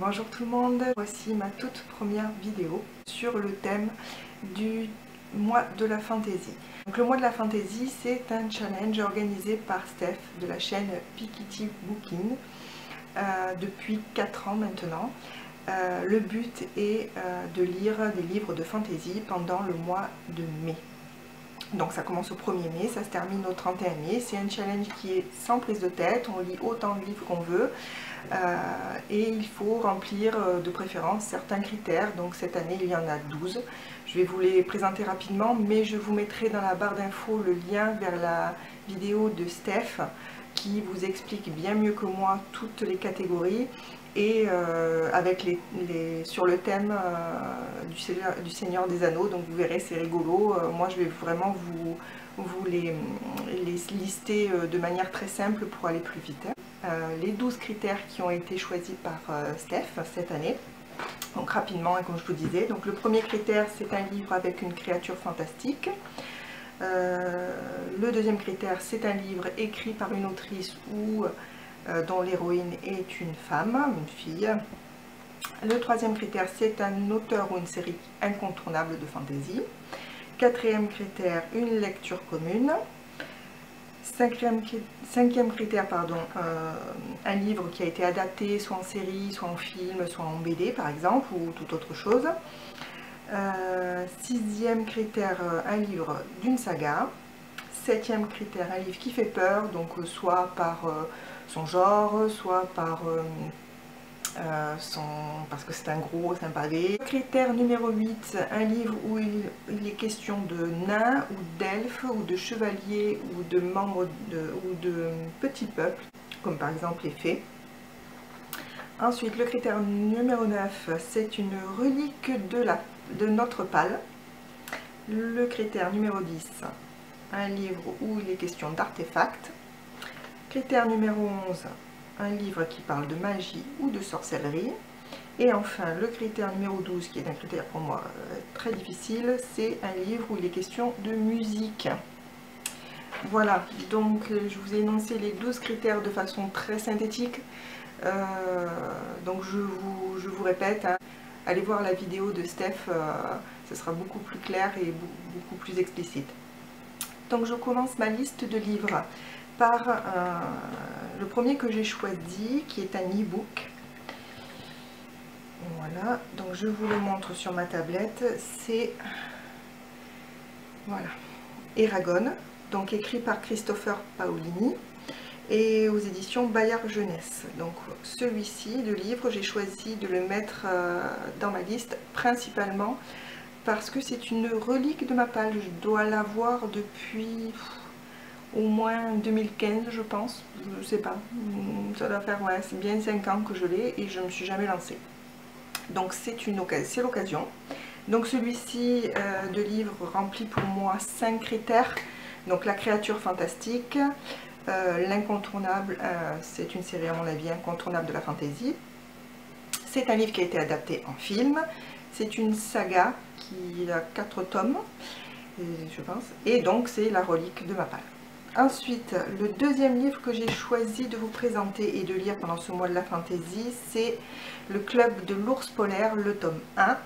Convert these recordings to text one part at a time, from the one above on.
Bonjour tout le monde, voici ma toute première vidéo sur le thème du mois de la fantaisie. Donc le mois de la fantaisie, c'est un challenge organisé par Steph de la chaîne Piketty Booking depuis 4 ans maintenant. Le but est de lire des livres de fantaisie pendant le mois de mai. Donc ça commence au 1er mai, ça se termine au 31 mai. C'est un challenge qui est sans prise de tête, on lit autant de livres qu'on veut. Et il faut remplir de préférence certains critères. Donc cette année il y en a 12. Je vais vous les présenter rapidement, mais je vous mettrai dans la barre d'infos le lien vers la vidéo de Steph qui vous explique bien mieux que moi toutes les catégories et sur le thème du Seigneur des Anneaux. Donc vous verrez, c'est rigolo. Moi je vais vraiment vous les lister de manière très simple pour aller plus vite. Les 12 critères qui ont été choisis par Steph cette année. Donc rapidement, comme je vous disais, donc le premier critère, c'est un livre avec une créature fantastique. Le deuxième critère, c'est un livre écrit par une autrice ou dont l'héroïne est une femme, une fille. Le troisième critère, c'est un auteur ou une série incontournable de fantasy. Quatrième critère, une lecture commune. Cinquième critère, un livre qui a été adapté soit en série, soit en film, soit en BD par exemple, ou toute autre chose. Sixième critère, un livre d'une saga. Septième critère, un livre qui fait peur, donc soit par son genre, soit par parce que c'est un gros, c'est un pavé. Critère numéro 8, un livre où il est question de nains ou d'elfes ou de chevaliers ou de membres ou de petits peuples, comme par exemple les fées. Ensuite, le critère numéro 9, c'est une relique de notre pâle. Le critère numéro 10, un livre où il est question d'artefacts. Critère numéro 11, un livre qui parle de magie ou de sorcellerie. Et enfin, le critère numéro 12, qui est un critère pour moi très difficile, c'est un livre où il est question de musique. Voilà, donc je vous ai énoncé les 12 critères de façon très synthétique. Donc je vous répète, hein, allez voir la vidéo de Steph, ce sera beaucoup plus clair et beaucoup plus explicite. Donc je commence ma liste de livres par le premier que j'ai choisi, qui est un e-book. Voilà, donc je vous le montre sur ma tablette. C'est voilà, Eragon, donc écrit par Christopher Paolini et aux éditions Bayard Jeunesse. Donc celui-ci, le livre, j'ai choisi de le mettre dans ma liste principalement parce que c'est une relique de ma palle. Je dois l'avoir depuis au moins 2015, je pense, je sais pas, ça doit faire, ouais, c'est bien 5 ans que je l'ai et je ne me suis jamais lancée. Donc c'est l'occasion. Donc celui-ci de livre remplit pour moi 5 critères. Donc la créature fantastique, l'incontournable, c'est une série à mon avis incontournable de la fantaisie. C'est un livre qui a été adapté en film. C'est une saga qui a 4 tomes, je pense. Et donc c'est la relique de ma palle. Ensuite, le deuxième livre que j'ai choisi de vous présenter et de lire pendant ce mois de la fantaisie, c'est Le Club de l'Ours Polaire, le tome 1. Donc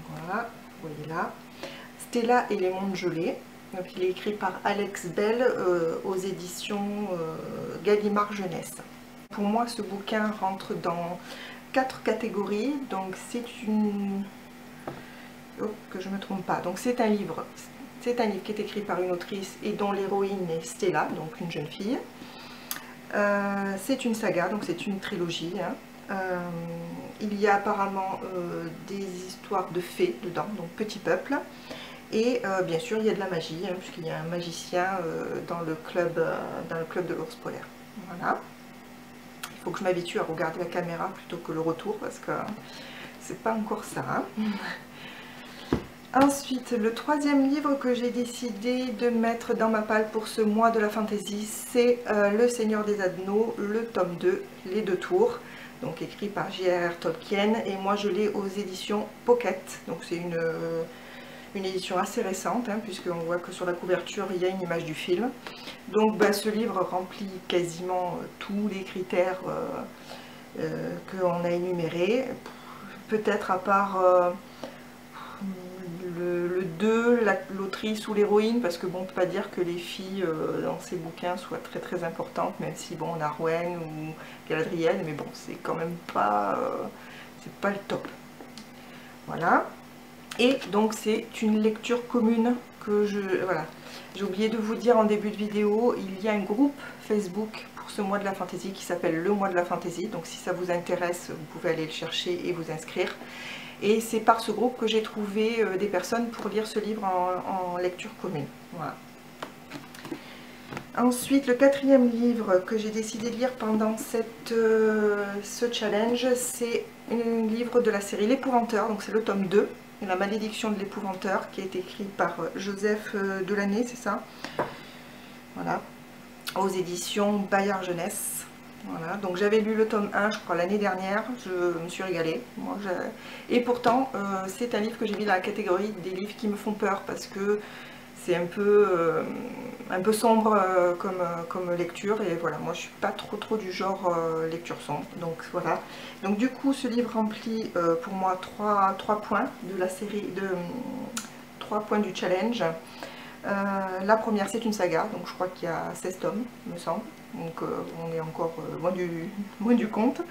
voilà, vous voyez là. Stella et les mondes gelés. Donc il est écrit par Alex Bell aux éditions Gallimard Jeunesse. Pour moi, ce bouquin rentre dans 4 catégories. Donc c'est une... Oh, que je ne me trompe pas. Donc c'est un livre... C'est un livre qui est écrit par une autrice et dont l'héroïne est Stella, donc une jeune fille. C'est une saga, donc c'est une trilogie. Hein. Il y a apparemment des histoires de fées dedans, donc petit peuple. Et bien sûr, il y a de la magie, hein, puisqu'il y a un magicien dans le club de l'ours polaire. Voilà. Il faut que je m'habitue à regarder la caméra plutôt que le retour, parce que c'est pas encore ça. Hein. Ensuite, le troisième livre que j'ai décidé de mettre dans ma palle pour ce mois de la fantaisie, c'est Le Seigneur des Anneaux, le tome 2, les 2 tours, donc écrit par J.R.R. Tolkien, et moi je l'ai aux éditions Pocket, donc c'est une édition assez récente, hein, puisqu'on voit que sur la couverture il y a une image du film. Donc ce livre remplit quasiment tous les critères qu'on a énumérés. Peut-être à part le 2, l'autrice ou l'héroïne, parce que bon, on ne peut pas dire que les filles dans ces bouquins soient très très importantes, même si bon, on a Arwen ou Galadriel, mais bon, c'est quand même pas, c'est pas le top. Voilà. Et donc c'est une lecture commune que voilà. J'ai oublié de vous dire en début de vidéo, il y a un groupe Facebook pour ce mois de la fantaisie qui s'appelle le mois de la fantaisie. Donc si ça vous intéresse, vous pouvez aller le chercher et vous inscrire. Et c'est par ce groupe que j'ai trouvé des personnes pour lire ce livre en lecture commune. Voilà. Ensuite, le 4e livre que j'ai décidé de lire pendant ce challenge, c'est un livre de la série L'Épouvanteur, donc c'est le tome 2, La malédiction de l'Épouvanteur, qui a été écrit par Joseph Delaney, c'est ça? Voilà, aux éditions Bayard Jeunesse. Voilà, donc j'avais lu le tome 1, je crois, l'année dernière, je me suis régalée. Et pourtant, c'est un livre que j'ai mis dans la catégorie des livres qui me font peur, parce que c'est un peu sombre comme lecture, et voilà, moi je suis pas trop du genre lecture sombre, donc voilà. Donc du coup ce livre remplit pour moi 3 points de la série, 3 points du challenge. La première, c'est une saga, donc je crois qu'il y a 16 tomes, me semble, donc on est encore loin du compte.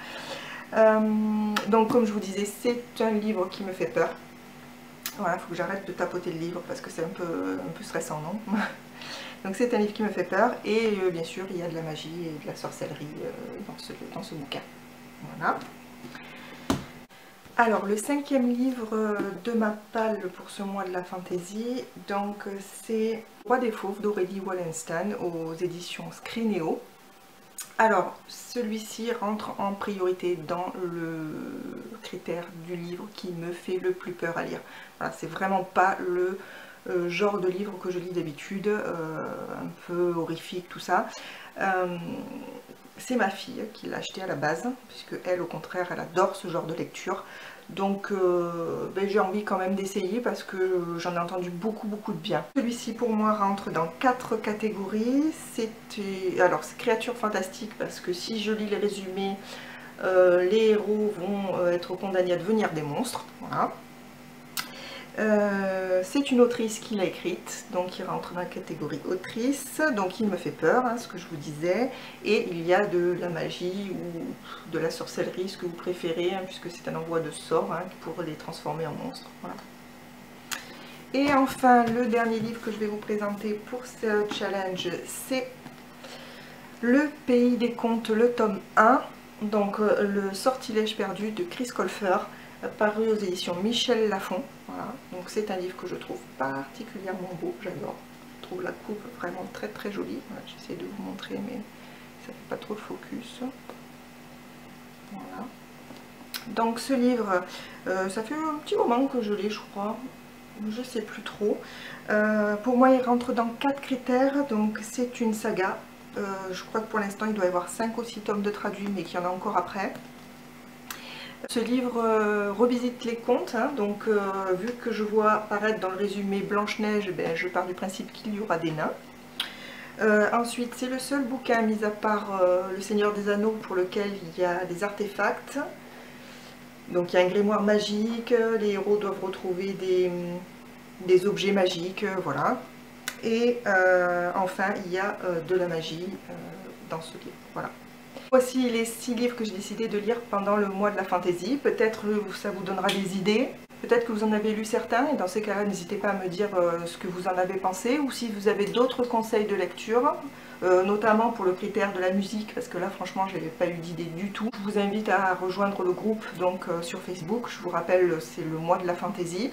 Donc comme je vous disais, c'est un livre qui me fait peur. Voilà, il faut que j'arrête de tapoter le livre parce que c'est un peu stressant, non? Donc c'est un livre qui me fait peur, et bien sûr il y a de la magie et de la sorcellerie dans ce bouquin. Voilà. Alors le 5e livre de ma palle pour ce mois de la fantaisie, donc c'est Roi des Fauves d'Aurélie Wallenstein aux éditions Scrinéo. Alors celui-ci rentre en priorité dans le critère du livre qui me fait le plus peur à lire. Voilà, c'est vraiment pas le genre de livre que je lis d'habitude, un peu horrifique, tout ça. C'est ma fille qui l'a acheté à la base, puisque elle, au contraire, elle adore ce genre de lecture. Donc ben, j'ai envie quand même d'essayer parce que j'en ai entendu beaucoup de bien. Celui-ci pour moi rentre dans 4 catégories. Alors c'est créatures fantastiques, parce que si je lis les résumés, les héros vont être condamnés à devenir des monstres. Voilà. C'est une autrice qui l'a écrite, donc il rentre dans la catégorie autrice, donc il me fait peur, hein, ce que je vous disais, et il y a de la magie ou de la sorcellerie, ce que vous préférez, hein, puisque c'est un envoi de sorts, hein, pour les transformer en monstres. Voilà. Et enfin, le dernier livre que je vais vous présenter pour ce challenge, c'est Le Pays des Contes, le tome 1, donc le sortilège perdu de Chris Colfer, paru aux éditions Michel Lafon. Voilà. Donc c'est un livre que je trouve particulièrement beau, j'adore. Je trouve la coupe vraiment très jolie. Voilà, j'essaie de vous montrer, mais ça fait pas trop de focus. Voilà. Donc ce livre, ça fait un petit moment que je l'ai, je crois. Je sais plus trop. Pour moi, il rentre dans 4 critères. Donc c'est une saga. Je crois que pour l'instant, il doit y avoir 5 ou 6 tomes de traduits, mais qu'il y en a encore après. Ce livre revisite les contes, hein, donc vu que je vois apparaître dans le résumé Blanche-Neige, ben, je pars du principe qu'il y aura des nains. Ensuite, c'est le seul bouquin, mis à part Le Seigneur des Anneaux, pour lequel il y a des artefacts. Donc il y a un grimoire magique, les héros doivent retrouver des objets magiques, voilà. Et enfin, il y a de la magie dans ce livre, voilà. Voici les 6 livres que j'ai décidé de lire pendant le mois de la fantaisie. Peut-être ça vous donnera des idées, peut-être que vous en avez lu certains, et dans ces cas-là, n'hésitez pas à me dire ce que vous en avez pensé, ou si vous avez d'autres conseils de lecture, notamment pour le critère de la musique, parce que là, franchement, je n'avais pas eu d'idée du tout. Je vous invite à rejoindre le groupe donc, sur Facebook. Je vous rappelle, c'est le mois de la fantaisie.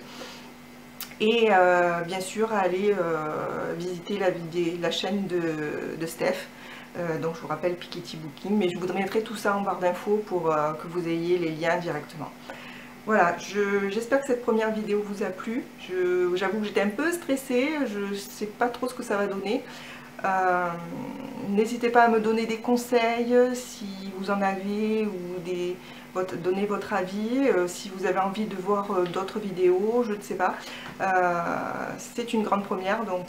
Et bien sûr, à aller visiter la chaîne de Steph. Donc je vous rappelle Piketty Booking, mais je vous mettrai tout ça en barre d'infos pour que vous ayez les liens directement. Voilà, j'espère que cette première vidéo vous a plu. J'avoue que j'étais un peu stressée, je ne sais pas trop ce que ça va donner. N'hésitez pas à me donner des conseils si vous en avez, ou donner votre avis, si vous avez envie de voir d'autres vidéos, je ne sais pas. C'est une grande première, donc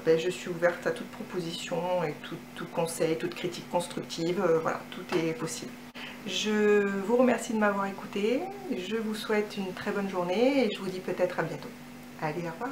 ben, je suis ouverte à toute proposition et tout conseil, toute critique constructive, voilà, tout est possible. Je vous remercie de m'avoir écouté, je vous souhaite une très bonne journée et je vous dis peut-être à bientôt. Allez, au revoir.